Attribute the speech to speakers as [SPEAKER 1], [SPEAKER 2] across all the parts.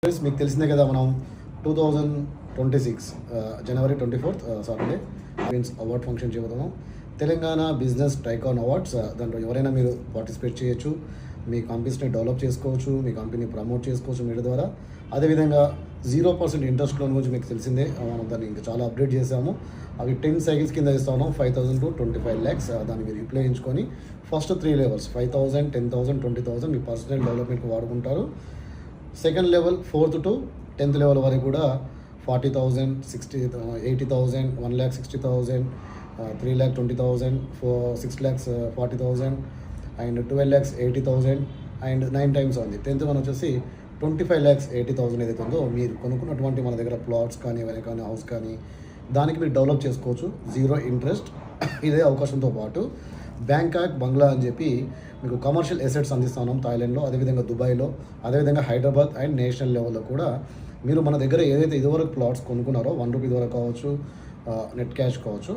[SPEAKER 1] మీకు తెలిసిందే కదా, మనం 2026 జనవరి 24 సాటర్డే మీన్స్ అవార్డ్ ఫంక్షన్ చేయబోతున్నాం. Telangana business tycoon awards. దాంట్లో ఎవరైనా మీరు పార్టిసిపేట్ చేయొచ్చు, మీ కంపెనీస్ని డెవలప్ చేసుకోవచ్చు, మీ కంపెనీ ప్రమోట్ చేసుకోవచ్చు మీడియా ద్వారా. అదేవిధంగా 0% ఇంట్రెస్ట్ లోన్ గురించి మీకు తెలిసిందే, మనం దాన్ని ఇంకా చాలా అప్డేట్ చేసాము. అవి 10 సైకిల్స్ కింద ఇస్తాను, 5,000 to 25 lakhs. దాన్ని మీరు ఉపయోగించుకొని ఫస్ట్ 3 levels 5,000, 10,000, 20,000 మీ పర్సనల్ డెవలప్మెంట్కి వాడుకుంటారు. Second level 4th to 10th level వరకు కూడా 40,000, 60, 80,000, 1,60,000, 3,20,000, 6,40,000 అండ్ 12,80,000 అండ్ 9 times ఉంది. 10th వన్ వచ్చేసి 25,80,000 ఏదైతే ఉందో మీరు కొనుక్కున్నటువంటి మన దగ్గర ప్లాట్స్ కానీ ఏమైనా కానీ హౌస్ కానీ దానికి మీరు డెవలప్ చేసుకోవచ్చు. 0 ఇంట్రెస్ట్. ఇదే అవకాశంతో పాటు బ్యాంకాక్ బంగ్లా అని చెప్పి మీకు కమర్షియల్ ఎసెట్స్ అందిస్తున్నాం థాయిలాండ్లో, అదేవిధంగా దుబాయ్లో, అదేవిధంగా హైదరాబాద్ అండ్ నేషనల్ లెవెల్లో కూడా మీరు మన దగ్గర ఏదైతే ఇదివరకు ప్లాట్స్ కొనుక్కున్నారో 1 రూపీ ద్వారా కావచ్చు, నెట్ క్యాష్ కావచ్చు,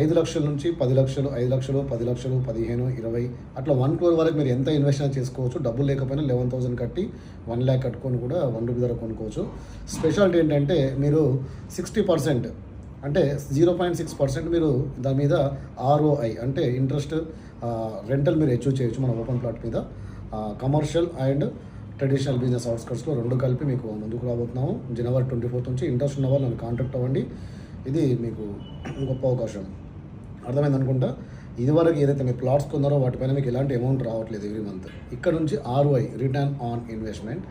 [SPEAKER 1] 5 లక్షల నుంచి 10 లక్షలు, 5 లక్షలు, 10 లక్షలు, 15, 20 అట్లా 1 crore వరకు మీరు ఎంత ఇన్వెస్ట్ చేసుకోవచ్చు. డబ్బులు లేకపోయినా 11,000 కట్టి 1 lakh కట్టుకొని కూడా 1 రూపీ ద్వారా కొనుక్కోవచ్చు. స్పెషాలిటీ ఏంటంటే మీరు 60% అంటే 0.6% మీరు దాని మీద ROI అంటే ఇంట్రెస్ట్ రెంటల్ మీరు అచీవ్ చేయొచ్చు మన ఓపెన్ ప్లాట్ మీద. కమర్షియల్ అండ్ ట్రెడిషనల్ బిజినెస్ అవుట్స్కట్స్లో 2 కలిపి మీకు ముందుకు రాబోతున్నాము. జనవరి 24 నుంచి ఇంట్రెస్ట్ ఉన్న వాళ్ళు నన్ను కాంటాక్ట్ అవ్వండి. ఇది మీకు గొప్ప అవకాశం. అర్థమైంది అనుకుంటా. ఇదివరకు ఏదైతే మీరు ప్లాట్స్ కొన్నారో వాటిపైన మీకు ఎలాంటి అమౌంట్ రావట్లేదు ఎవ్రీ మంత్. ఇక్కడ నుంచి ROI రిటర్న్ ఆన్ ఇన్వెస్ట్మెంట్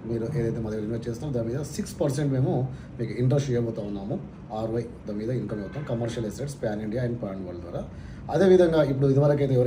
[SPEAKER 1] మీరు ఏదైతే మా దగ్గర ఇన్వెస్ట్ చేస్తున్నారో దాని మీద 6% మేము మీకు ఇంట్రెస్ట్ ఇవ్వబోతూ ఉన్నాము. ROI దాని మీద ఇన్కమ్ అవుతాం commercial assets pan India and pan world ద్వారా. అదేవిధంగా ఇప్పుడు ఇదివరకు అయితే ఎవరైతే